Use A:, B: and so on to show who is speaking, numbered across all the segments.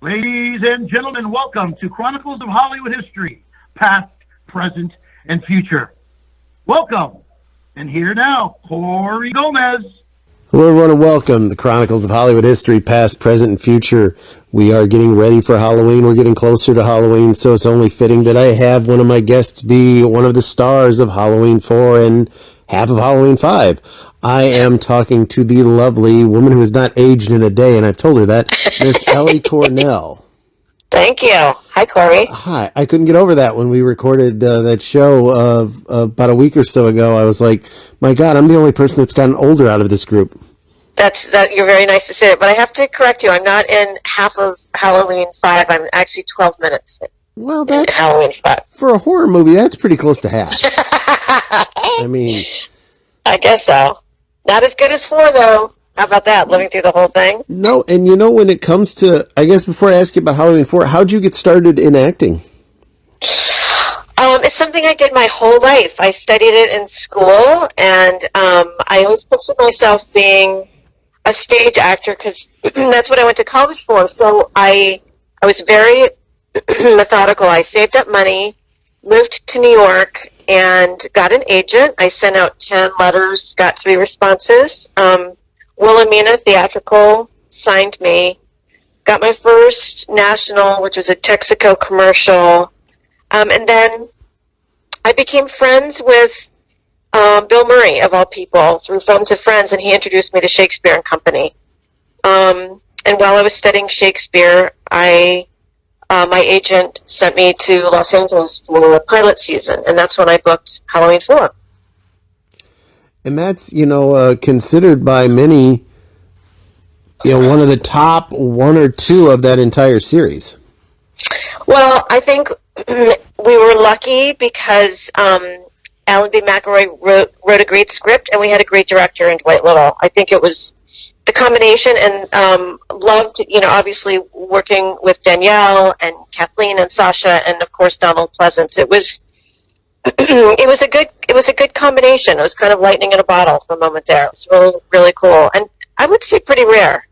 A: Ladies and gentlemen, welcome to Chronicles of Hollywood History, past, present, and future. Welcome. And here now, Corey Gomez.
B: Hello, everyone, and welcome to Chronicles of Hollywood History, past, present, and future. We are getting ready for Halloween. We're getting closer to Halloween, so it's only fitting that I have one of my guests be one of the stars of Halloween 4 and half of Halloween 5. I am talking to the lovely woman who has not aged in a day, and I've told her that, Miss Ellie Cornell.
C: Thank you. Hi, Corey.
B: Hi. I couldn't get over that when we recorded that show about a week or so ago. I was like, my God, I'm the only person that's gotten older out of this group.
C: You're very nice to say it, but I have to correct you. I'm not in half of Halloween 5. I'm actually 12 minutes
B: Well,
C: in
B: that's
C: Halloween 5.
B: for a horror movie. That's pretty close to half. I mean,
C: I guess so. Not as good as 4, though. How about that? Living through the whole thing?
B: no. And when it comes to, I guess before I ask you about Halloween 4, how'd you get started in acting?
C: It's something I did my whole life. I studied it in school, and I always pictured myself being a stage actor because that's what I went to college for. So I was very methodical. I saved up money, moved to New York, and got an agent. I sent out 10 letters, got 3 responses. Wilhelmina Theatrical signed me, got my first national, which was a Texaco commercial, and then I became friends with Bill Murray, of all people, through friends of friends, and he introduced me to Shakespeare and Company. And while I was studying Shakespeare, my agent sent me to Los Angeles for a pilot season, and that's when I booked Halloween 4.
B: And that's, considered by many, one of the top 1 or 2 of that entire series.
C: Well, I think we were lucky because Alan B. McElroy wrote a great script, and we had a great director in Dwight Little. I think it was the combination, and loved, obviously working with Danielle and Kathleen and Sasha, and of course Donald Pleasance. It was it was a good combination. It was kind of lightning in a bottle for a moment there. It was really, really cool, and I would say pretty rare.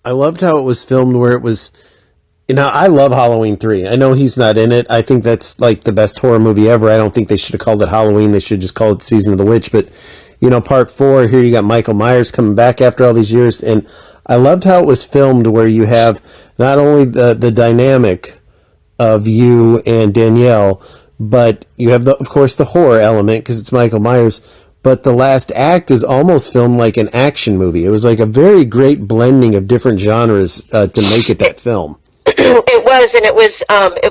B: I loved how it was filmed, where it was. I love Halloween 3. I know he's not in it. I think that's like the best horror movie ever. I don't think they should have called it Halloween. They should just call it Season of the Witch. But, part 4, here you got Michael Myers coming back after all these years. And I loved how it was filmed, where you have not only the dynamic of you and Danielle, but you have, of course, the horror element because it's Michael Myers. But the last act is almost filmed like an action movie. It was like a very great blending of different genres to make it that film.
C: It was, and it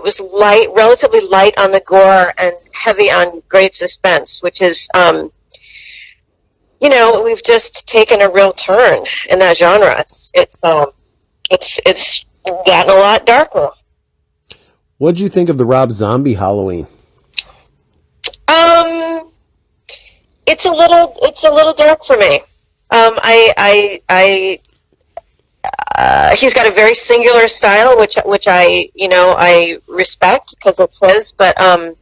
C: was light, relatively light on the gore and heavy on great suspense, which is, we've just taken a real turn in that genre. It's gotten a lot darker.
B: What'd you think of the Rob Zombie Halloween?
C: It's a little dark for me. He's got a very singular style, which I respect because it's his, but I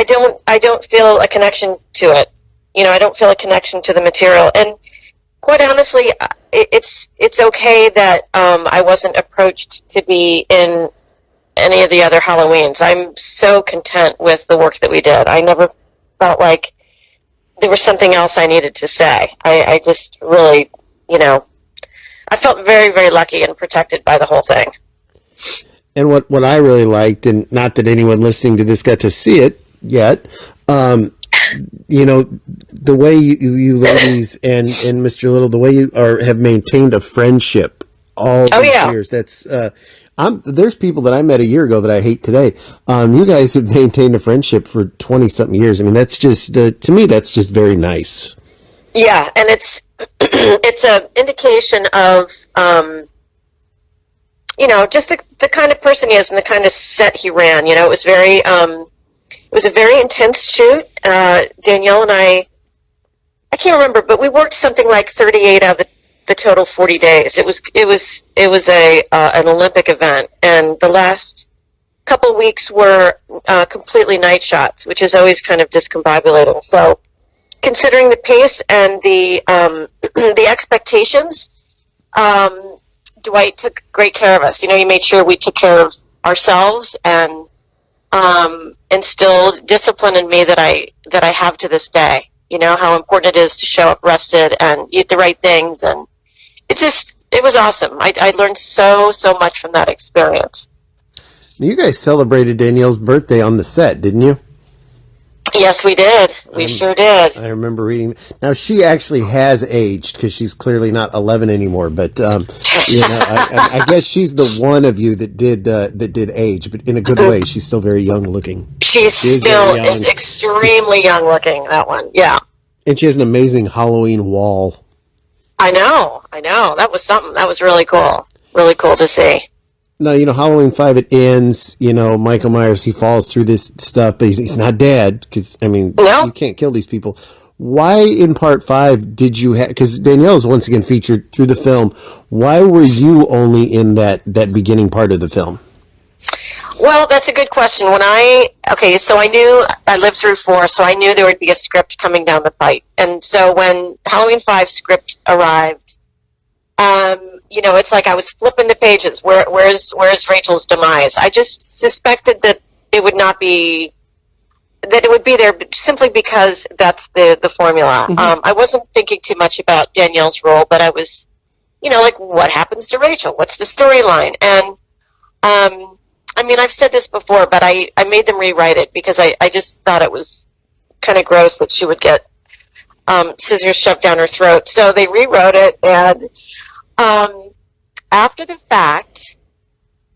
C: don't feel a connection to it. I don't feel a connection to the material, and quite honestly, it's okay that I wasn't approached to be in any of the other Halloweens. I'm so content with the work that we did. I never felt like there was something else I needed to say. I just really, I felt very, very lucky and protected by the whole thing.
B: And what I really liked, and not that anyone listening to this got to see it yet, the way you ladies and Mr. Little, the way you have maintained a friendship all these years. That's there's people that I met a year ago that I hate today. You guys have maintained a friendship for 20-something years. I mean, that's just to me, that's just very nice.
C: Yeah, and it's an indication of just the kind of person he is and the kind of set he ran. It was it was a very intense shoot. Danielle and I can't remember, but we worked something like 38 out of the total 40 days. It was an Olympic event, and the last couple weeks were completely night shots, which is always kind of discombobulating. So, considering the pace and the the expectations, Dwight took great care of us. He made sure we took care of ourselves and instilled discipline in me that I have to this day. How important it is to show up rested and eat the right things, and it was awesome. I learned so much from that experience.
B: You guys celebrated Danielle's birthday on the set, didn't you?
C: Yes, we did. We sure did.
B: I remember reading. Now, she actually has aged because she's clearly not 11 anymore. But I guess she's the one of you that did age, but in a good way. She's still very young looking.
C: She still is extremely young looking. That one, yeah.
B: And she has an amazing Halloween wall.
C: I know. That was something. That was really cool. Really cool to see.
B: Now, Halloween 5, it ends, Michael Myers, he falls through this stuff, but he's not dead, because, you can't kill these people. Why, in part 5, did you have, because Danielle is once again featured through the film, why were you only in that beginning part of the film?
C: Well, that's a good question. So I knew, I lived through 4, so I knew there would be a script coming down the pipe. And so when Halloween 5 script arrived, it's like I was flipping the pages. Where's Rachel's demise? I just suspected that it would not be, that it would be there simply because that's the formula.
B: Mm-hmm.
C: I wasn't thinking too much about Danielle's role, but I was, like, what happens to Rachel? What's the storyline? And, I've said this before, but I made them rewrite it because I just thought it was kind of gross that she would get scissors shoved down her throat. So they rewrote it, and after the fact,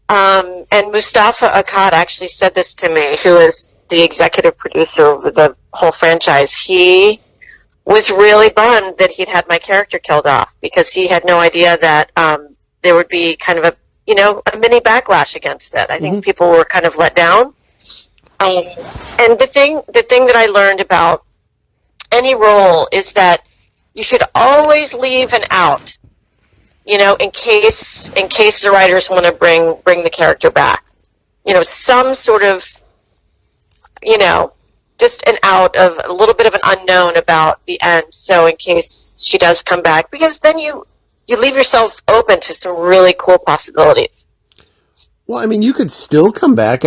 C: and Mustafa Akkad actually said this to me, who is the executive producer of the whole franchise. He was really bummed that he'd had my character killed off because he had no idea that there would be kind of a mini backlash against it. I think people were kind of let down. And the thing that I learned about any role is that you should always leave an out. In case the writers want to bring the character back, some sort of, just an out of a little bit of an unknown about the end. So in case she does come back, because then you leave yourself open to some really cool possibilities.
B: Well, you could still come back.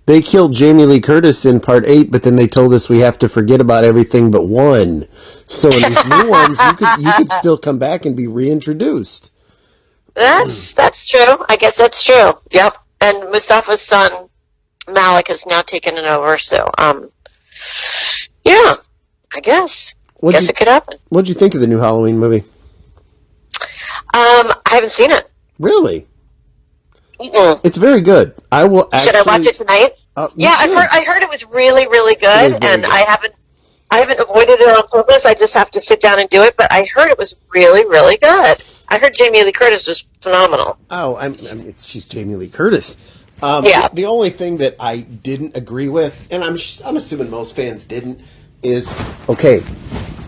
B: They killed Jamie Lee Curtis in part 8, but then they told us we have to forget about everything but one. So in these new ones, you could still come back and be reintroduced.
C: That's true. I guess that's true. Yep. And Mustafa's son Malik has now taken it over. So, yeah. I guess. It could happen.
B: What'd you think of the new Halloween movie?
C: I haven't seen it.
B: Really?
C: Mm-mm.
B: It's very good. I will.
C: Should I watch it tonight? Yeah, I heard it was really, really good, and good. I haven't avoided it on purpose. I just have to sit down and do it. But I heard it was really, really good. I heard Jamie Lee Curtis was phenomenal.
B: Oh, she's Jamie Lee Curtis.
C: Yeah.
B: The only thing that I didn't agree with, and I'm assuming most fans didn't, is okay.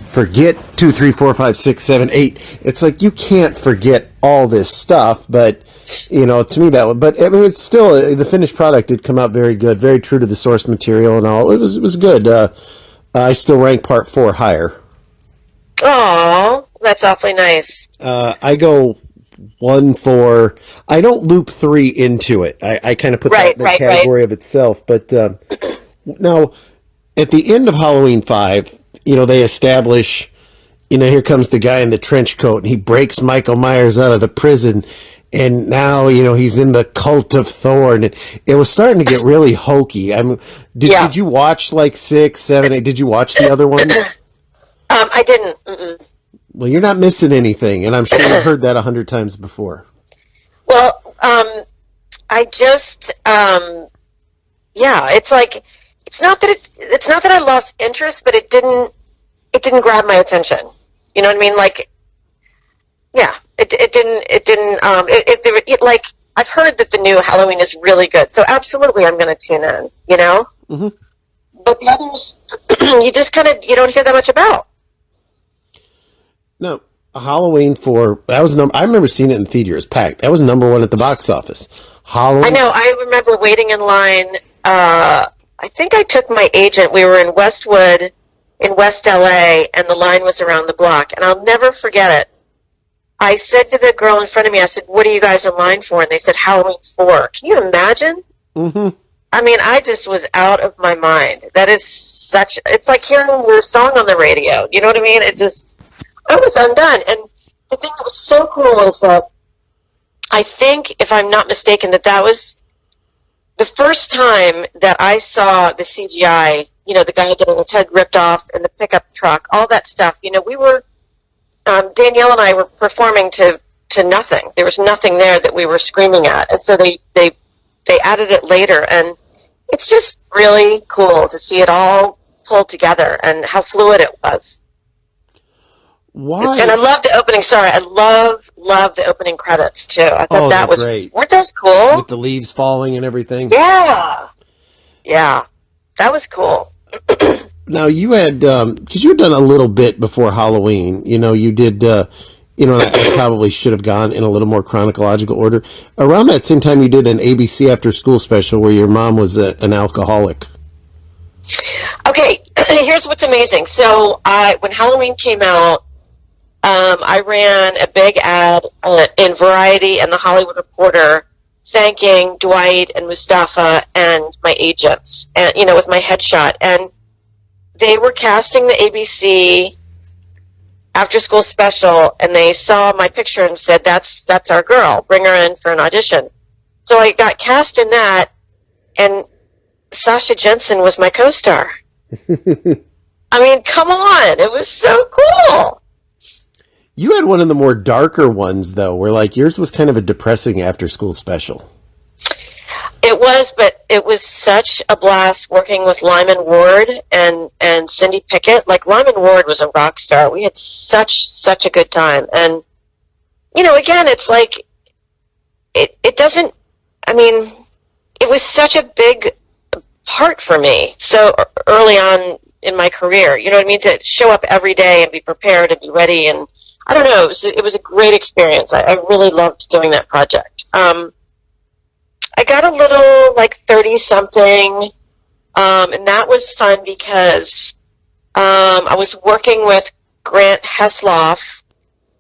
B: Forget 2, 3, 4, 5, 6, 7, 8. It's like you can't forget all this stuff, but to me that one. But it's still the finished product did come out very good, very true to the source material and all. It was good. I still rank part 4 higher.
C: Oh, that's awfully nice.
B: I go 1, 4. I don't loop 3 into it. I kind of put that in the category of itself. But now, at the end of Halloween 5, they establish, here comes the guy in the trench coat, and he breaks Michael Myers out of the prison, and now, he's in the cult of Thorn. It was starting to get really hokey. Did you watch, 6, 7, 8? Did you watch the other ones?
C: I didn't. Mm-mm.
B: Well, you're not missing anything, and I'm sure you've heard that 100 times before.
C: Well, I just, it's like, it's not that I lost interest, but it didn't grab my attention. You know what I mean? I've heard that the new Halloween is really good, so absolutely I'm going to tune in,
B: Mm-hmm.
C: But the others, you don't hear that much about.
B: No, Halloween 4, I remember seeing it in the theater, it was packed. That was number 1 at the box office. Halloween.
C: I know, I remember waiting in line, I think I took my agent, we were in Westwood, in West LA, and the line was around the block, and I'll never forget it. I said to the girl in front of me, I said, "What are you guys in line for?" And they said, "Halloween 4." Can you imagine?
B: Mm-hmm.
C: I mean, I just was out of my mind. That is it's like hearing your song on the radio. You know what I mean? I was undone. And the thing that was so cool is that I think, if I'm not mistaken, that was the first time that I saw the CGI, the guy getting his head ripped off in the pickup truck, all that stuff. We were, Danielle and I were performing to nothing. There was nothing there that we were screaming at. And so they added it later. And it's just really cool to see it all pulled together and how fluid it was.
B: Why?
C: And I love the opening. Sorry, I love the opening credits too. I thought that was
B: great.
C: Weren't those cool?
B: With the leaves falling and everything.
C: Yeah, that was cool.
B: Now you had, because you had done a little bit before Halloween. You did. I probably should have gone in a little more chronological order. Around that same time, you did an ABC after school special where your mom was an alcoholic.
C: Okay, here's what's amazing. So when Halloween came out, I ran a big ad in Variety and The Hollywood Reporter thanking Dwight and Mustafa and my agents, and with my headshot. And they were casting the ABC after school special, and they saw my picture and said, that's our girl, bring her in for an audition. So I got cast in that, and Sasha Jensen was my co-star. I mean, come on, it was so cool.
B: You had one of the more darker ones, though, where yours was kind of a depressing after-school special.
C: It was, but it was such a blast working with Lyman Ward and Cindy Pickett. Lyman Ward was a rock star. We had such a good time. And, again, it's it doesn't, it was such a big part for me so early on in my career. You know what I mean? To show up every day and be prepared and be ready, and I don't know, it was a great experience. I really loved doing that project. I got a little 30-something, and that was fun because I was working with Grant Hesloff,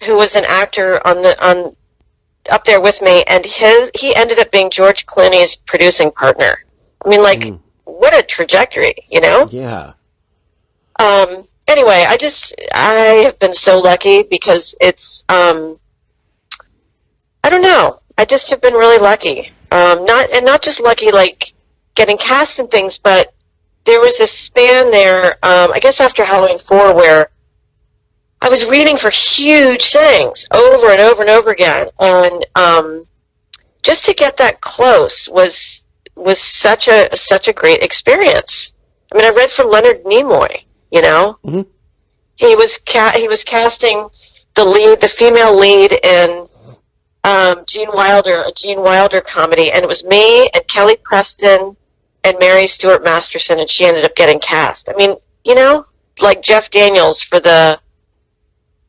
C: who was an actor up there with me, and he ended up being George Clooney's producing partner. What a trajectory,
B: Yeah.
C: Anyway, I have been so lucky because it's, I don't know, I just have been really lucky. Not just lucky getting cast and things, but there was a span there, I guess after Halloween 4, where I was reading for huge things over and over and over again, and just to get that close was such a great experience. I read for Leonard Nimoy.
B: Mm-hmm.
C: He was casting the female lead in a Gene Wilder comedy, and it was me and Kelly Preston and Mary Stuart Masterson, and she ended up getting cast. Like Jeff Daniels for the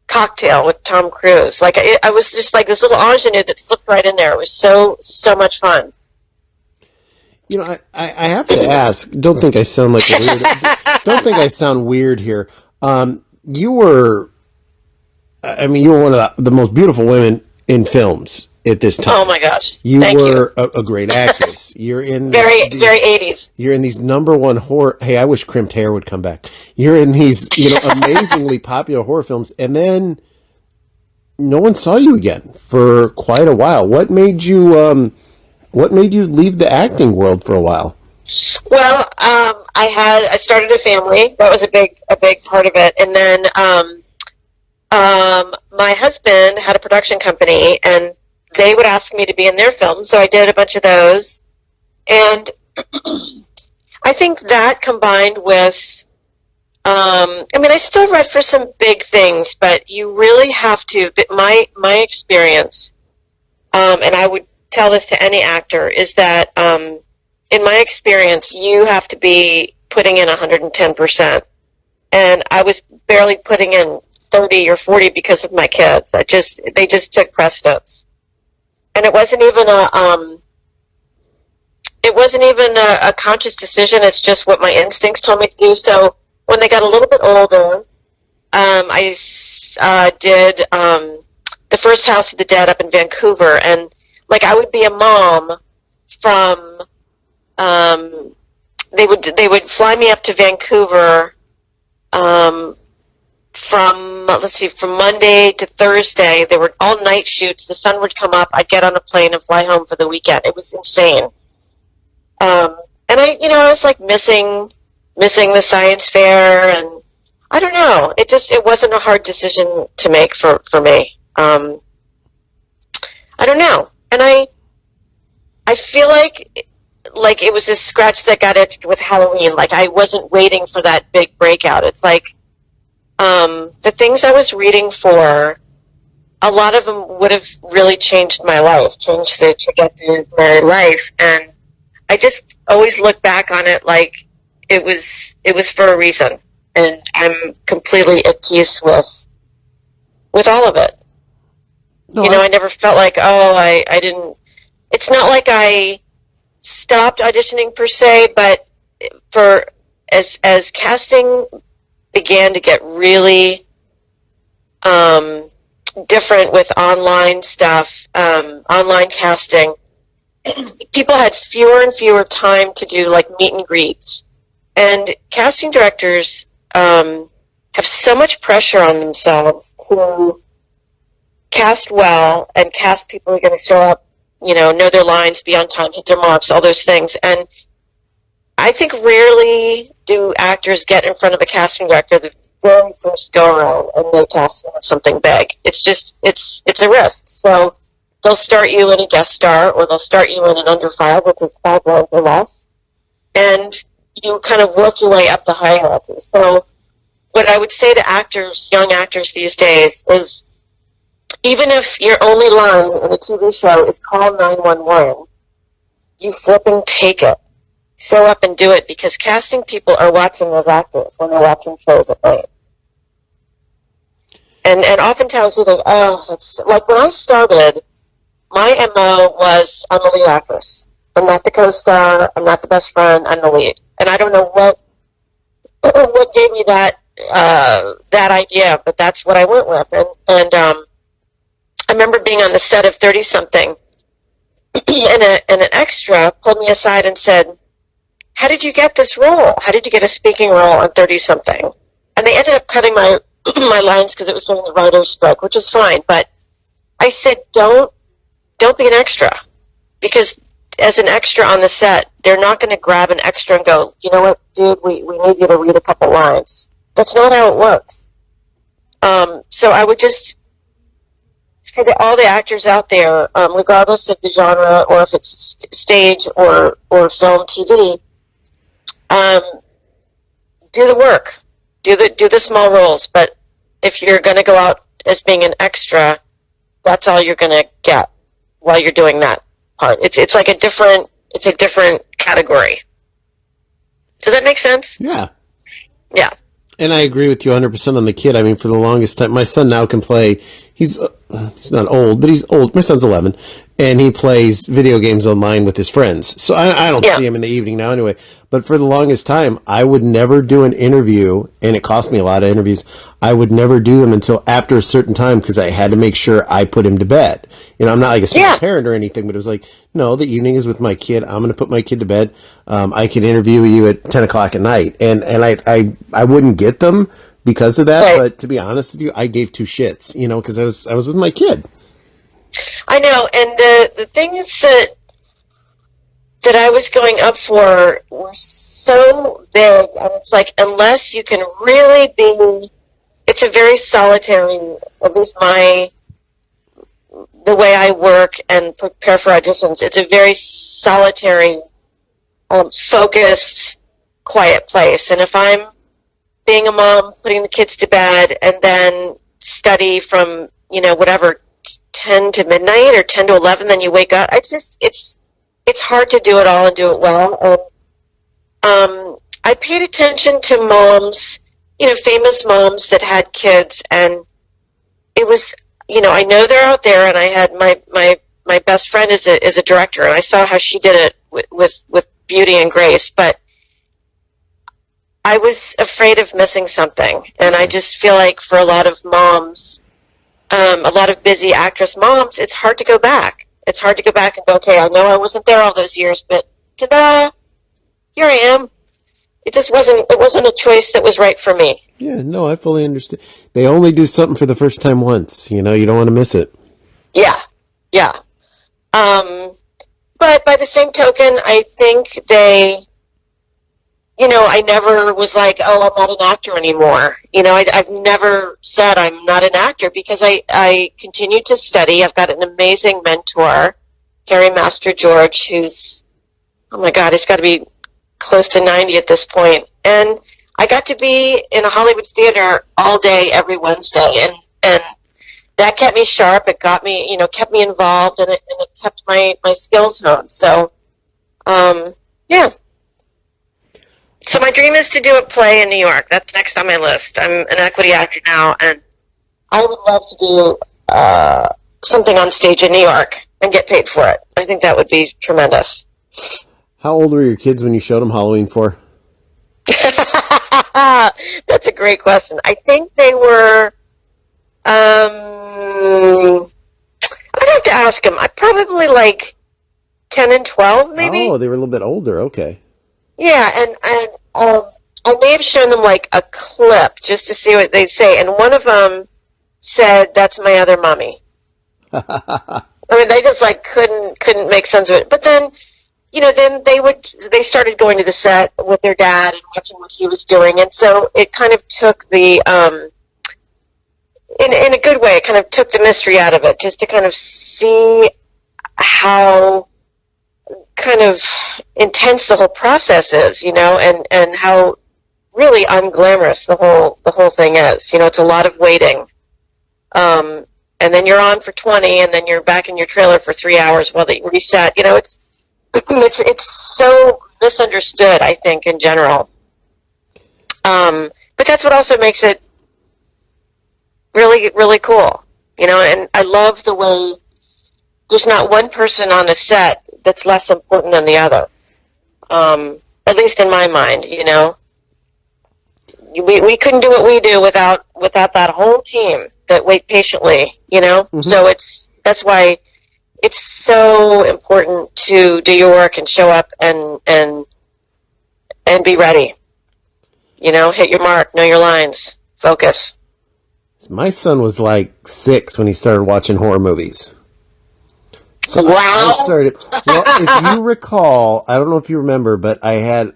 C: Cocktail with Tom Cruise. I was just this little ingenue that slipped right in there. It was so much fun.
B: I have to ask. Don't think I sound like a weird. Don't think I sound weird here. You were one of the most beautiful women in films at this time.
C: Oh my gosh!
B: You
C: Thank
B: were a great actress. You're in
C: very 80s.
B: You're in these #1 horror. Hey, I wish crimped hair would come back. You're in these amazingly popular horror films, and then no one saw you again for quite a while. What made you? What made you leave the acting world for a while?
C: Well, I started a family. That was a big part of it. And then my husband had a production company, and they would ask me to be in their films, so I did a bunch of those. And I think that combined with, I still read for some big things, but you really have to. My experience, and I would tell this to any actor, is that in my experience, you have to be putting in 110%. And I was barely putting in 30 or 40 because of my kids. They just took precedence. And it wasn't even a conscious decision. It's just what my instincts told me to do. So when they got a little bit older, I did the first House of the Dead up in Vancouver, and like I would be a mom from they would fly me up to Vancouver from Monday to Thursday. They were all night shoots. The sun would come up. I'd get on a plane and fly home for the weekend. It was insane. And I was like missing the science fair, and I don't know. It wasn't a hard decision to make for me. I don't know. And I feel like it was a scratch that got itched with Halloween. Like I wasn't waiting for that big breakout. It's like the things I was reading for, a lot of them would have really changed my life, changed the trajectory of my life, and I just always look back on it like it was for a reason, and I'm completely at peace with all of it.
B: No,
C: I never felt like, I didn't. It's not like I stopped auditioning per se, but as casting began to get really different with online stuff, online casting, people had fewer and fewer time to do like meet and greets, and casting directors have so much pressure on themselves to cast well and cast people who are going to show up, know their lines, be on time, hit their marks, all those things. And I think rarely do actors get in front of a casting director the very first go around and they cast them with something big. It's a risk. So they'll start you in a guest star, or they'll start you in an under five, which is 5 lines or less, and you kind of work your way up the hierarchy. So what I would say to actors, young actors these days, is even if your only line in a TV show is call 911, you flipping take it. Show up and do it, because casting people are watching those actors when they're watching shows at night. And oftentimes you think, it's like when I started, my MO was I'm the lead actress. I'm not the co-star. I'm not the best friend. I'm the lead. And I don't know what gave me that idea, but that's what I went with. And I remember being on the set of 30-something, and an extra pulled me aside and said, "How did you get this role? How did you get a speaking role on 30-something?" And they ended up cutting my my lines because it was during the writer's strike, which is fine. But I said, don't be an extra, because as an extra on the set, they're not going to grab an extra and go, "You know what, dude, we need you to read a couple lines." That's not how it works. So I would just, for all the actors out there, regardless of the genre, or if it's stage or film, TV, do the work, do the small roles. But if you're going to go out as being an extra, that's all you're going to get while you're doing that part. It's like a different category. Does that make sense?
B: Yeah.
C: Yeah.
B: And I agree with you 100% on the kid. I mean, for the longest time, my son now can play. He's not old, but he's old. My son's 11, and he plays video games online with his friends. So I don't see him in the evening now anyway. But for the longest time, I would never do an interview, and it cost me a lot of interviews. I would never do them until after a certain time, because I had to make sure I put him to bed. I'm not like a single parent or anything, but it was like, no, the evening is with my kid. I'm going to put my kid to bed. I can interview you at 10 o'clock at night. And I wouldn't get them because of that. Right. But to be honest with you, I gave two shits, because I was with my kid.
C: I know. And the things that I was going up for were so big, and it's like, unless you can really be, it's a very solitary, at least the way I work and prepare for auditions, it's a very solitary, focused, quiet place. And if I'm being a mom, putting the kids to bed, and then study from, whatever, 10 to midnight or 10 to 11, then you wake up, it's hard to do it all and do it well. And I paid attention to moms, famous moms that had kids, and it was, I know they're out there, and I had my best friend is a director, and I saw how she did it with beauty and grace, but I was afraid of missing something. And I just feel like for a lot of moms, a lot of busy actress moms, it's hard to go back. It's hard to go back and go, okay, I know I wasn't there all those years, but ta-da, here I am. It wasn't a choice that was right for me.
B: Yeah, no, I fully understand. They only do something for the first time once. You know, you don't want to miss it.
C: Yeah, yeah. But by the same token, I think I never was like, oh, I'm not an actor anymore. I've never said I'm not an actor because I continue to study. I've got an amazing mentor, Harry Master George, who's, oh my God, he's got to be close to 90 at this point. And I got to be in a Hollywood theater all day, every Wednesday. And that kept me sharp. It got me, kept me involved, and it kept my skills honed. So, yeah. So my dream is to do a play in New York. That's next on my list. I'm an equity actor now, and I would love to do something on stage in New York and get paid for it. I think that would be tremendous.
B: How old were your kids when you showed them Halloween 4?
C: That's a great question. I think they were, I'd have to ask them. I probably like 10 and 12, maybe.
B: Oh, they were a little bit older. Okay.
C: Yeah, and I may have shown them like a clip just to see what they'd say, and one of them said, "That's my other mommy." I mean, they just like couldn't make sense of it. But then, then they started going to the set with their dad and watching what he was doing, and so it kind of took the in a good way, it kind of took the mystery out of it, just to kind of see how kind of intense the whole process is, and how really unglamorous the whole thing is. It's a lot of waiting. And then you're on for 20, and then you're back in your trailer for 3 hours while they reset. It's so misunderstood, I think, in general. But that's what also makes it really, really cool. And I love the way there's not one person on a set that's less important than the other. At least in my mind, We couldn't do what we do without that whole team that wait patiently, Mm-hmm. So that's why it's so important to do your work and show up and be ready. Hit your mark, know your lines, focus.
B: My son was like 6 when he started watching horror movies. So
C: wow.
B: I started. Well, if you recall, I don't know if you remember, but I had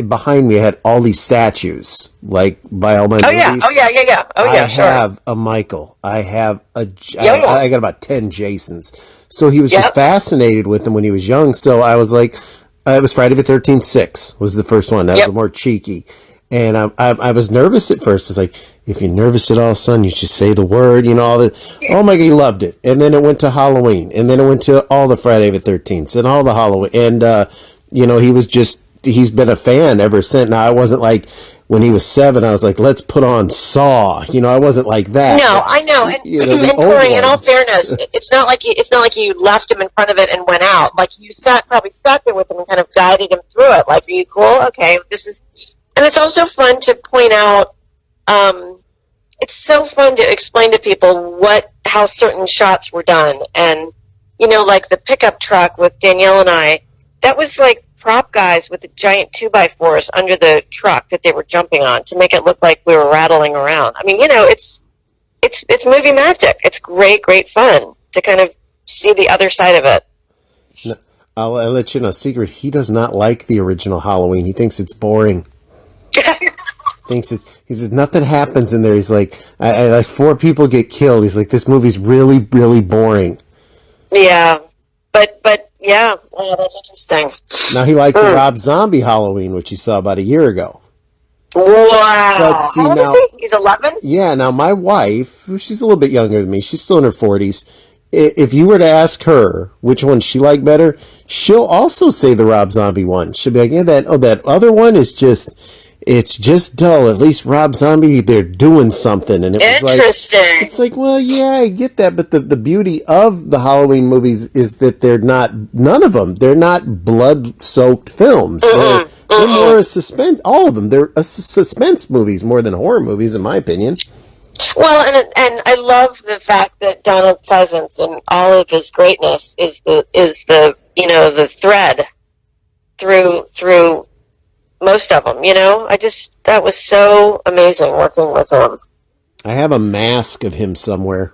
B: behind me I had all these statues, like by all my movies.
C: Yeah.
B: I have a Michael. I have I got about 10 Jasons. So he was just fascinated with them when he was young. So I was like, it was Friday the 13th 6 was the first one. That was more cheeky. And I was nervous at first. It's like, if you're nervous at all, son, you should say the word, all that. Oh my God, he loved it. And then it went to Halloween. And then it went to all the Friday the 13th and all the Halloween. And, he's been a fan ever since. Now, I wasn't like, when he was 7, I was like, let's put on Saw. I wasn't like that.
C: No, I know. And Corey, in all fairness, it's not like you left him in front of it and went out. Like, you probably sat there with him and kind of guided him through it. Like, are you cool? Okay, this is... And it's also fun to point out, it's so fun to explain to people how certain shots were done. And, like the pickup truck with Danielle and I, that was like prop guys with the giant 2x4s under the truck that they were jumping on to make it look like we were rattling around. I mean, it's movie magic. It's great, great fun to kind of see the other side of it.
B: No, I'll let you know a secret. He does not like the original Halloween. He thinks it's boring. He says nothing happens in there. He's like, I like 4 people get killed. He's like, this movie's really, really boring.
C: Yeah, but yeah, that's interesting.
B: Now he liked the Rob Zombie Halloween, which he saw about a year ago.
C: Wow.
B: But see,
C: how old
B: now,
C: is he? He's 11?
B: Yeah, now my wife, she's a little bit younger than me. She's still in her 40s. If you were to ask her which one she liked better, she'll also say the Rob Zombie one. She'll be like, yeah, that other one is it's just dull. At least Rob Zombie, they're doing something. And it was
C: interesting.
B: It's like, well, yeah, I get that. But the beauty of the Halloween movies is that none of them, they're not blood-soaked films. They're more a suspense, all of them. They're suspense movies more than horror movies, in my opinion.
C: Well, and I love the fact that Donald Pleasance and all of his greatness is the the thread through most of them. That was so amazing working with him.
B: I have a mask of him somewhere.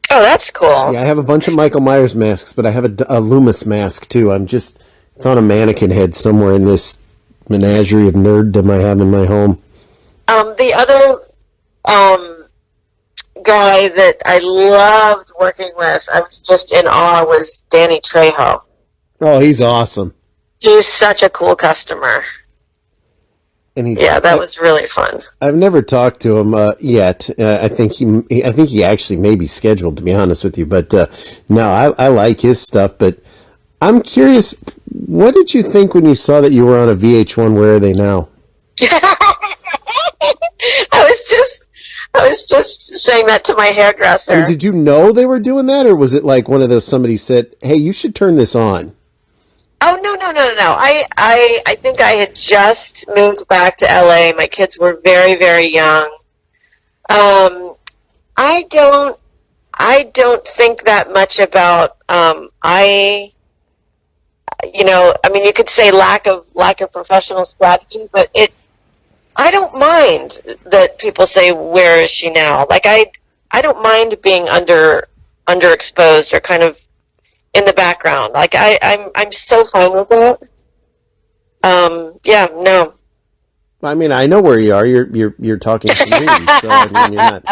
C: Oh, that's cool.
B: Yeah, I have a bunch of Michael Myers masks, but I have a Loomis mask too. It's on a mannequin head somewhere in this menagerie of nerddom I have in my home.
C: The other guy that I loved working with, I was just in awe, was Danny Trejo.
B: Oh, he's awesome.
C: He's such a cool customer.
B: And
C: that was really fun.
B: I've never talked to him yet. I think he actually may be scheduled, to be honest with you. But no, I like his stuff. But I'm curious, what did you think when you saw that you were on a VH1? Where are they now?
C: I was just saying that to my hairdresser.
B: And did you know they were doing that, or was it like one of those somebody said, "Hey, you should turn this on"?
C: Oh, no. I think I had just moved back to LA. My kids were very, very young. I don't think that much about, you could say lack of professional strategy, but I don't mind that people say, "Where is she now?" Like, I don't mind being underexposed or kind of in the background. Like, I'm so fine with that. Yeah, no.
B: I mean, I know where you are. You're talking to me, so I mean, you're not.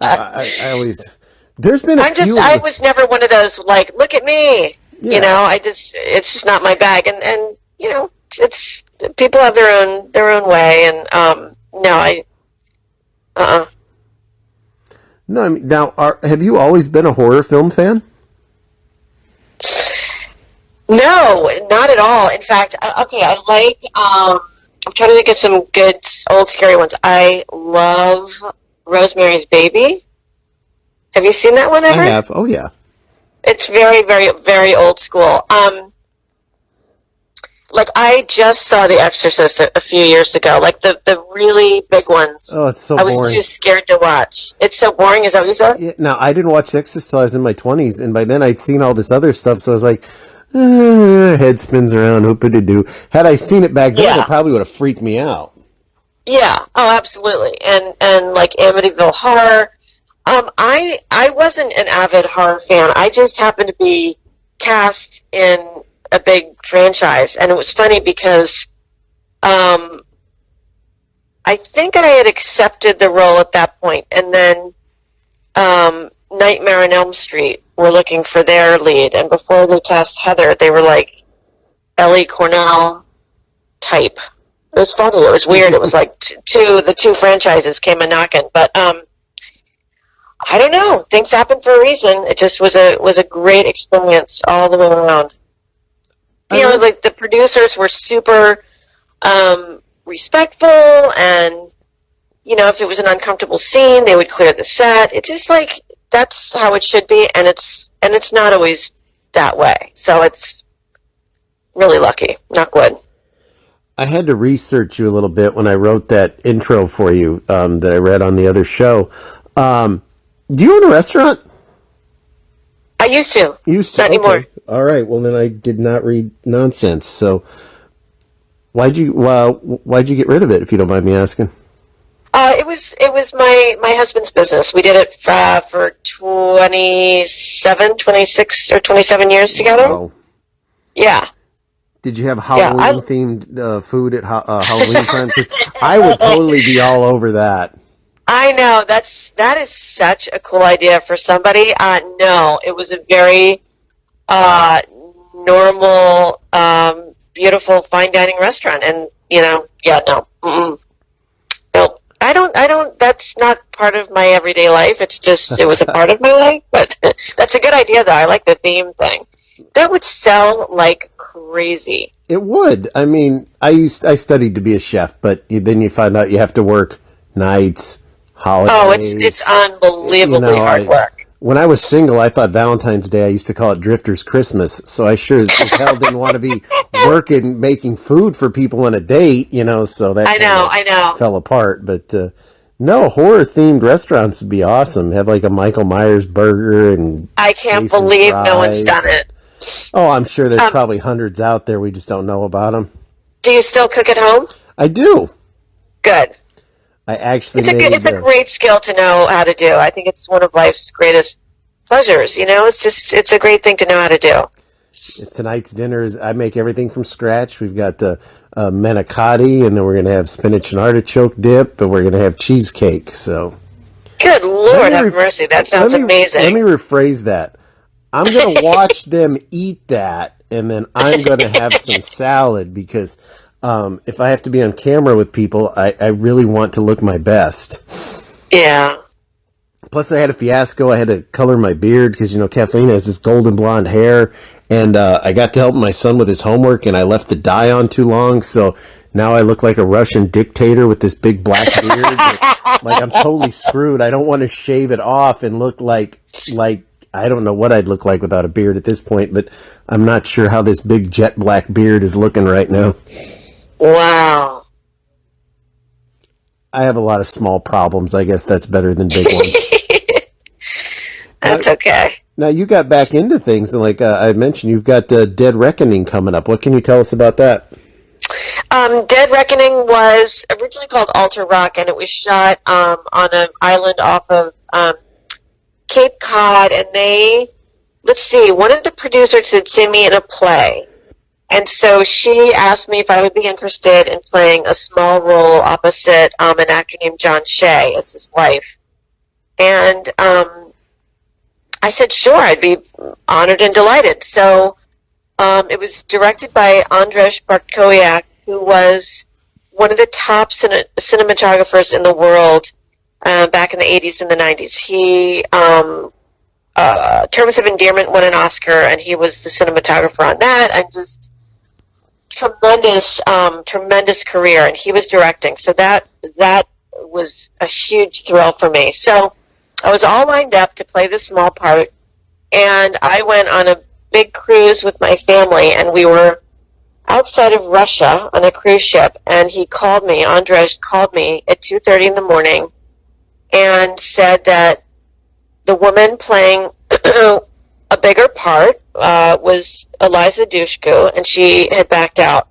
B: I always. There's been a few.
C: I was never one of those like, "Look at me."
B: Yeah.
C: It's just not my bag, and it's people have their own way, and no,
B: No, I mean, now, have you always been a horror film fan?
C: No, not at all. In fact, okay, I like. I'm trying to think of some good old scary ones. I love Rosemary's Baby. Have you seen that one ever?
B: I have. Oh yeah.
C: It's very, very, very old school. Like, I just saw The Exorcist a few years ago. Like the really big ones.
B: Oh, it's so
C: boring. I was too scared to watch. It's so boring. Is that what you said?
B: Yeah, now, I didn't watch Exorcist till I was in my 20s, and by then I'd seen all this other stuff, so I was like, head spins around, hoop-a-doo-doo. Had I seen it back then, it probably would have freaked me out.
C: Yeah. Oh, absolutely. And like Amityville Horror. I wasn't an avid horror fan. I just happened to be cast in a big franchise, and it was funny because I think I had accepted the role at that point, and then Nightmare on Elm Street were looking for their lead, and before they cast Heather, they were like Ellie Cornell type. It was funny. It was weird. It was like the two franchises came a knocking, but I don't know. Things happen for a reason. It just was a great experience all the way around. Like the producers were super respectful, and if it was an uncomfortable scene, they would clear the set. It's just like that's how it should be, and it's not always that way. So it's really lucky. Knock wood.
B: I had to research you a little bit when I wrote that intro for you that I read on the other show. Do you own a restaurant?
C: I used to.
B: Not anymore. All right. Well, then I did not read nonsense. So, why'd you get rid of it, if you don't mind me asking?
C: It was my husband's business. We did it for 26 or 27 years together.
B: Wow.
C: Yeah.
B: Did you have Halloween-themed food at Halloween time? Because I would totally be all over that.
C: I know. That is such a cool idea for somebody. No, it was a very normal, beautiful, fine dining restaurant, and no. Mm-mm. No, I don't. That's not part of my everyday life. It was a part of my life. But that's a good idea, though. I like the theme thing. That would sell like crazy.
B: It would. I mean, I studied to be a chef, but then you find out you have to work nights, holidays.
C: Oh, it's unbelievably hard work.
B: When I was single, I thought Valentine's Day, I used to call it Drifter's Christmas. So I sure as hell didn't want to be making food for people on a date, so that
C: I know.
B: fell apart. But No, horror-themed restaurants would be awesome. Have like a Michael Myers burger and
C: I can't
B: Jason
C: believe no one's
B: fries.
C: done it.
B: Oh, I'm sure there's
C: Um,
B: probably hundreds out there. We just don't know about them.
C: do you still cook at home?
B: I do.
C: Good.
B: I actually
C: It's
B: made.
C: a great skill to know how to do. I think it's one of life's greatest pleasures. It's a great thing to know how to do.
B: Tonight's dinner is I make everything from scratch. We've got manicotti, and then we're going to have spinach and artichoke dip, and we're going to have cheesecake. So,
C: Good
B: let
C: Lord,
B: me
C: have mercy. That sounds
B: let me
C: amazing.
B: rephrase that. I'm going to watch them eat that, and then I'm going to have some salad because if I have to be on camera with people, I really want to look my best.
C: Yeah.
B: Plus, I had a fiasco. I had to color my beard because, Kathleen has this golden blonde hair. And I got to help my son with his homework, and I left the dye on too long. So now I look like a Russian dictator with this big black beard. Like I'm totally screwed. I don't want to shave it off and look like I don't know what I'd look like without a beard at this point. But I'm not sure how this big jet black beard is looking right now.
C: Wow.
B: I have a lot of small problems. I guess that's better than big ones.
C: That's okay.
B: Now, you got back into things, and like I mentioned, you've got Dead Reckoning coming up. What can you tell us about that?
C: Dead Reckoning was originally called Alter Rock, and it was shot on an island off of Cape Cod. And one of the producers had seen me in a play. And so she asked me if I would be interested in playing a small role opposite an actor named John Shea as his wife. And I said, sure, I'd be honored and delighted. So it was directed by Andrzej Bartkowiak, who was one of the top cinematographers in the world back in the 80s and the 90s. He, Terms of Endearment won an Oscar, and he was the cinematographer on that, and just tremendous career, and he was directing. So that was a huge thrill for me. So I was all lined up to play this small part, and I went on a big cruise with my family, and we were outside of Russia on a cruise ship, and Andrzej called me at 2:30 in the morning and said that the woman playing a bigger part was Eliza Dushku, and she had backed out,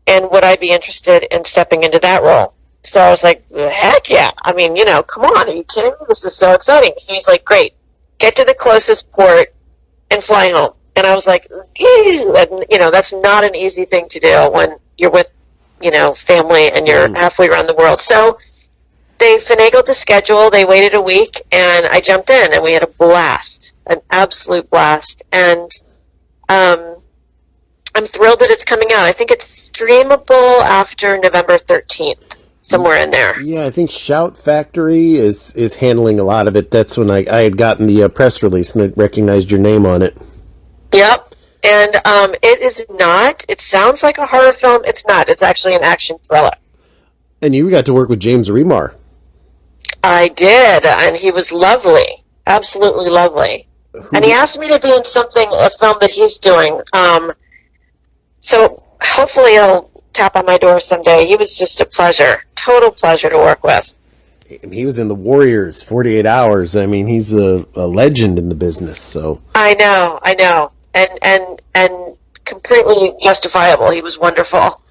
C: and would I be interested in stepping into that role? So I was like, heck yeah. I mean, come on, are you kidding me? This is so exciting. So he's like, great, get to the closest port and fly home. And I was like, ew. And, that's not an easy thing to do when you're with, family and you're halfway around the world. So they finagled the schedule. They waited a week, and I jumped in, and we had a blast, an absolute blast. And I'm thrilled that it's coming out. I think it's streamable after November 13th. Somewhere in there.
B: Yeah, I think Shout Factory is handling a lot of it. That's when I had gotten the press release and I recognized your name on it.
C: Yep. And it is not. It sounds like a horror film. It's not. It's actually an action thriller. And
B: you got to work with James Remar.
C: I did, and he was lovely. Absolutely lovely. And he asked me to be in a film that he's doing. So hopefully he'll tap on my door someday. He was just a pleasure, total pleasure to work with.
B: He was in The Warriors, 48 Hours. I mean, he's a legend in the business. So
C: I know, and completely justifiable. He was wonderful.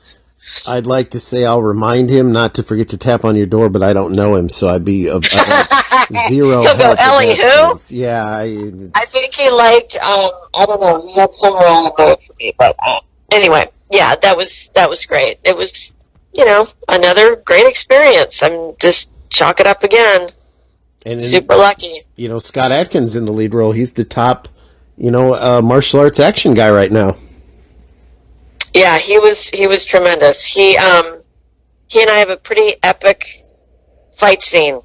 B: I'd like to say I'll remind him not to forget to tap on your door, but I don't know him, so I'd be of zero
C: He'll
B: help.
C: Go, Ellie, who?
B: Sense. Yeah,
C: I think he liked. I don't know. He had some role in it for me, but anyway. Yeah, that was great. It was, another great experience. I'm just chalk it up again. And super lucky.
B: Scott Adkins in the lead role. He's the top, martial arts action guy right now.
C: Yeah, he was tremendous. He and I have a pretty epic fight scene.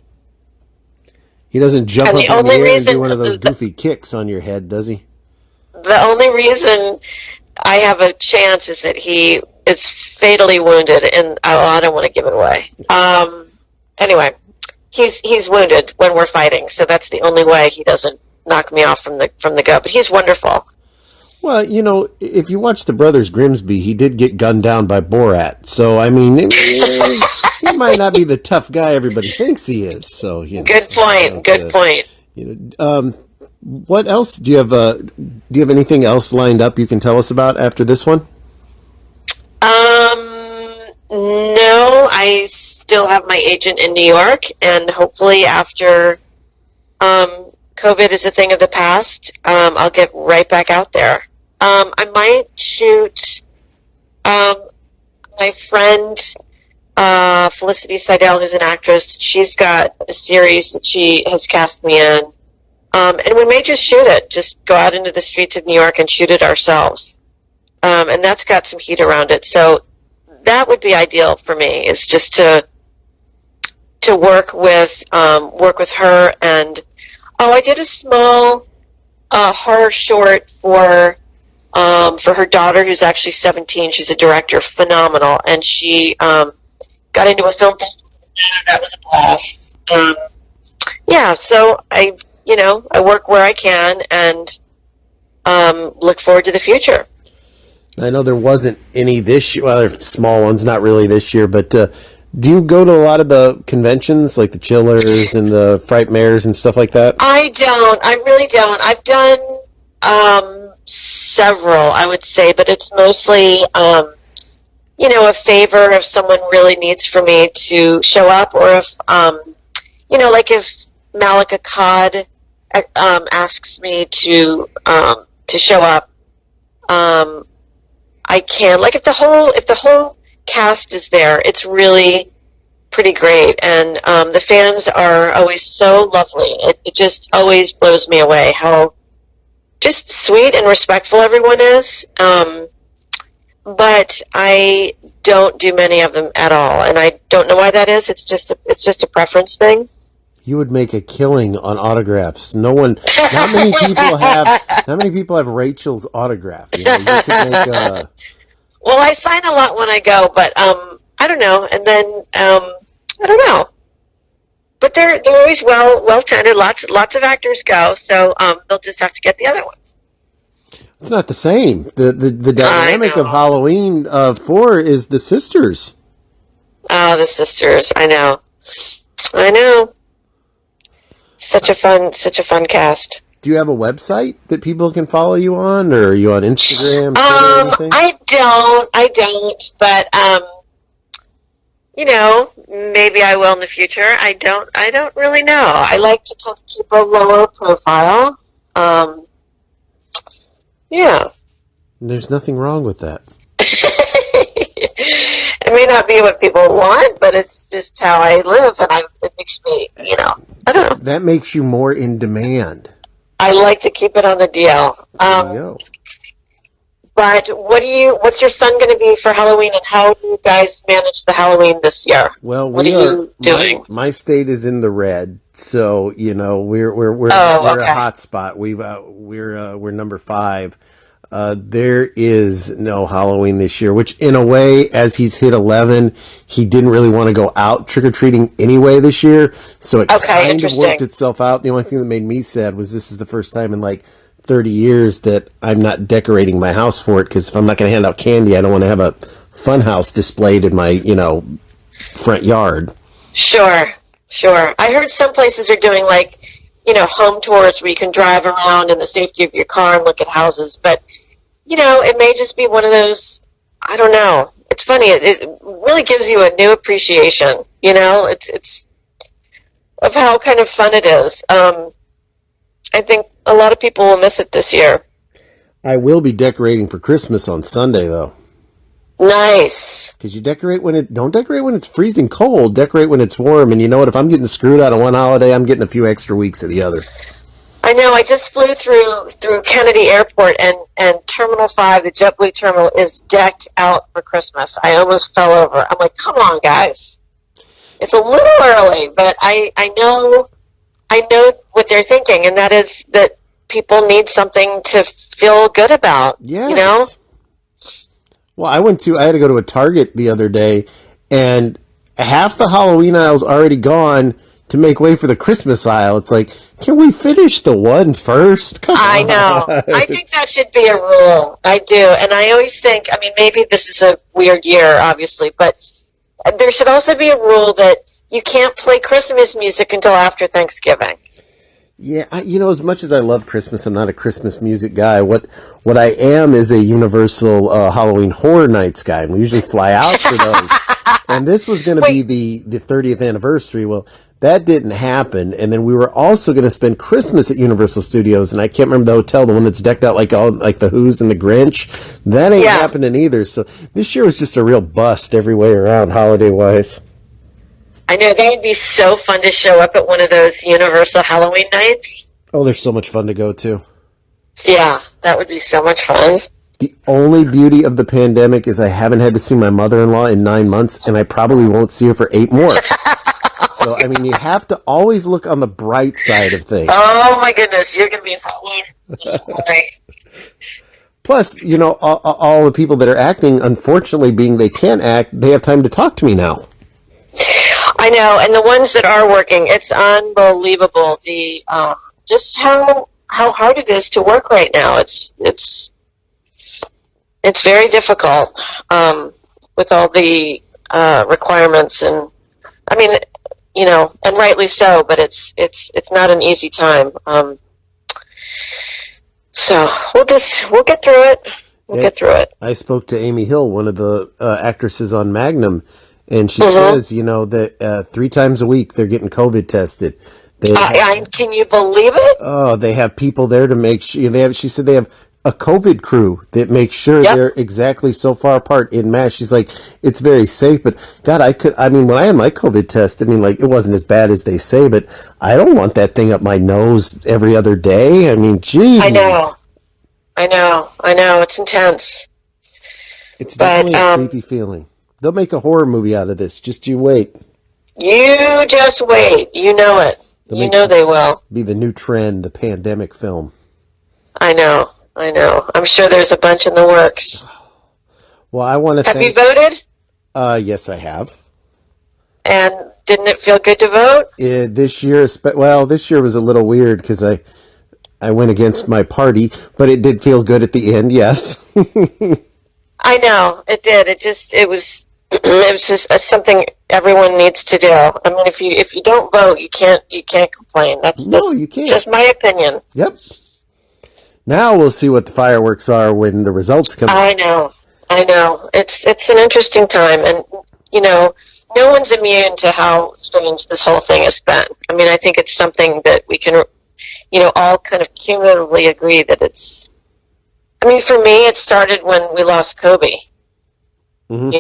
B: He doesn't jump up in the air and do one of those goofy kicks on your head, does he?
C: The only reason I have a chance is that he is fatally wounded, and I don't want to give it away. Anyway, he's wounded when we're fighting, so that's the only way he doesn't knock me off from the go. But he's wonderful.
B: Well, if you watch the Brothers Grimsby, he did get gunned down by Borat. So, I mean, he might not be the tough guy everybody thinks he is. So,
C: Good point. Good point.
B: What else do you have? Do you have anything else lined up you can tell us about after this one?
C: No, I still have my agent in New York, and hopefully after COVID is a thing of the past, I'll get right back out there. I might shoot my friend Felicity Seidel, who's an actress. She's got a series that she has cast me in, and we may just shoot it. Just go out into the streets of New York and shoot it ourselves, and that's got some heat around it. So that would be ideal for me. Is just to work with her. And I did a small horror short for her daughter, who's actually 17. She's a director, phenomenal, and she got into a film festival. That was a blast. Yeah, so I work where I can and look forward to the future.
B: I know there wasn't any this year. Well, there's small ones, not really this year. But do you go to a lot of the conventions, like the Chillers and the Frightmares and stuff like that?
C: I don't. I really don't. I've done several, I would say, but it's mostly, a favor if someone really needs for me to show up, or if, like if Malika Cod asks me to show up. I can, like, if the whole cast is there, it's really pretty great, and the fans are always so lovely. It just always blows me away how just sweet and respectful everyone is. But I don't do many of them at all, and I don't know why that is. It's just a preference thing.
B: You would make a killing on autographs. Not many people have Rachel's autograph. You could make
C: Well, I sign a lot when I go, but I don't know. And then I don't know. But they're always well tended. Lots of actors go, so they'll just have to get the other ones.
B: It's not the same. The dynamic of Halloween 4 is the sisters.
C: Oh, the sisters! I know. Such a fun cast.
B: Do you have a website that people can follow you on, or are you on Instagram, Twitter, or anything?
C: I don't, but maybe I will in the future. I don't really know. I like to keep a lower profile. Yeah.
B: There's nothing wrong with that.
C: It may not be what people want, but it's just how I live, and it makes me, I don't know.
B: That makes you more in demand.
C: I like to keep it on the DL.
B: There you go.
C: But what's your son going to be for Halloween, and how do you guys manage the Halloween this year?
B: Well,
C: what are you doing?
B: My state is in the red, so we're
C: okay.
B: a hot spot. We're number 5. There is no Halloween this year, which in a way, as he's hit 11, he didn't really want to go out trick-or-treating anyway this year. So it kind of worked itself out. The only thing that made me sad was this is the first time in like 30 years that I'm not decorating my house for it, because if I'm not going to hand out candy, I don't want to have a fun house displayed in my, front yard.
C: Sure. I heard some places are doing home tours where you can drive around in the safety of your car and look at houses. But, it may just be one of those, I don't know. It's funny. It really gives you a new appreciation, it's of how kind of fun it is. I think a lot of people will miss it this year.
B: I will be decorating for Christmas on Sunday, though.
C: Nice.
B: Because you don't decorate when it's freezing cold. Decorate when it's warm. And you know what? If I'm getting screwed out of one holiday, I'm getting a few extra weeks of the other.
C: I know. I just flew through Kennedy Airport, and Terminal 5, the JetBlue terminal, is decked out for Christmas. I almost fell over. I'm like, come on, guys. It's a little early, but I know what they're thinking, and that is that people need something to feel good about.
B: Yes. Well, I had to go to a Target the other day, and half the Halloween aisle's already gone to make way for the Christmas aisle. It's like, can we finish the one first? Come
C: I
B: on.
C: know. I think that should be a rule. I do. And I always think, I mean, maybe this is a weird year, obviously, but there should also be a rule that you can't play Christmas music until after Thanksgiving.
B: Yeah, as much as I love Christmas, I'm not a Christmas music guy. What I am is a Universal Halloween Horror Nights guy. And we usually fly out for those. And this was going to be the 30th anniversary. Well, that didn't happen. And then we were also going to spend Christmas at Universal Studios. And I can't remember the hotel, the one that's decked out like the Who's and the Grinch. That ain't happening either. So this year was just a real bust every way around, holiday-wise.
C: I know, that would be so fun to show up at one of those Universal Halloween nights.
B: Oh, they're so much fun to go to.
C: Yeah, that would be so much fun.
B: The only beauty of the pandemic is I haven't had to see my mother-in-law in 9 months, and I probably won't see her for 8 more. So, I mean, you have to always look on the bright side of things.
C: Oh, my goodness, you're going to be in hot water.
B: Plus, all the people that are acting, unfortunately, being they can't act, they have time to talk to me now.
C: I know, and the ones that are working, it's unbelievable. The just how hard it is to work right now. It's very difficult with all the requirements, and I mean, and rightly so. But it's not an easy time. So we'll get through it. We'll get through it.
B: I spoke to Amy Hill, one of the actresses on Magnum. And she says, that 3 times a week they're getting COVID tested.
C: Can you believe it?
B: Oh, they have people there to make sure. She said they have a COVID crew that makes sure they're exactly so far apart in mass. She's like, it's very safe. But God, when I had my COVID test, it wasn't as bad as they say, but I don't want that thing up my nose every other day. I mean, geez.
C: I know. It's intense.
B: It's definitely a creepy feeling. They'll make a horror movie out of this. Just you wait.
C: You just wait. You know it. They will.
B: Be the new trend, the pandemic film.
C: I know. I'm sure there's a bunch in the works.
B: Well, I want to
C: Have you voted?
B: Yes, I have.
C: And didn't it feel good to vote?
B: This year was a little weird because I went against my party, but it did feel good at the end, yes.
C: I know, it did. It was just something everyone needs to do. I mean, if you don't vote, you can't complain. You can't. Just my opinion.
B: Yep. Now we'll see what the fireworks are when the results come out.
C: I know. It's an interesting time, and no one's immune to how strange this whole thing has been. I mean, I think it's something that we can, all kind of cumulatively agree that it's. I mean, for me, it started when we lost Kobe. Mm-hmm.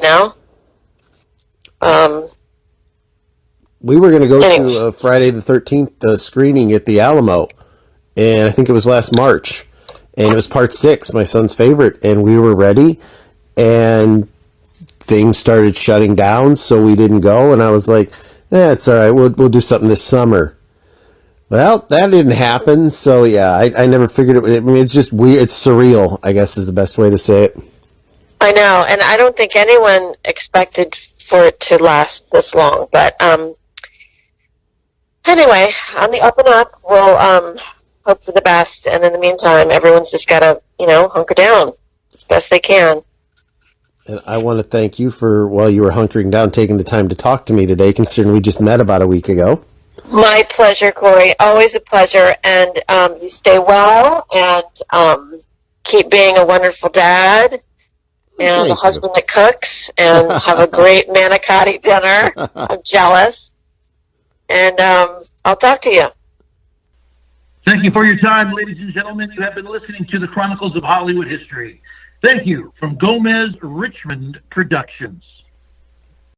B: We were going to go to a Friday the 13th screening at the Alamo, and I think it was last March, and it was part 6, my son's favorite, and we were ready, and things started shutting down, so we didn't go, and I was like, it's all right, we'll do something this summer. Well, that didn't happen, so yeah, I never figured it. I mean, it's just weird. It's surreal, I guess is the best way to say it.
C: I know, and I don't think anyone expected for it to last this long. But anyway, on the up and up, we'll hope for the best, and in the meantime, everyone's just got to, hunker down as best they can.
B: And I want to thank you for, while you were hunkering down, taking the time to talk to me today, considering we just met about a week ago.
C: My pleasure, Corey. Always a pleasure. And you stay well and keep being a wonderful dad and a husband that cooks and have a great manicotti dinner. I'm jealous. And I'll talk to you.
A: Thank you for your time, ladies and gentlemen. You have been listening to the Chronicles of Hollywood History. Thank you from Gomez Richmond Productions.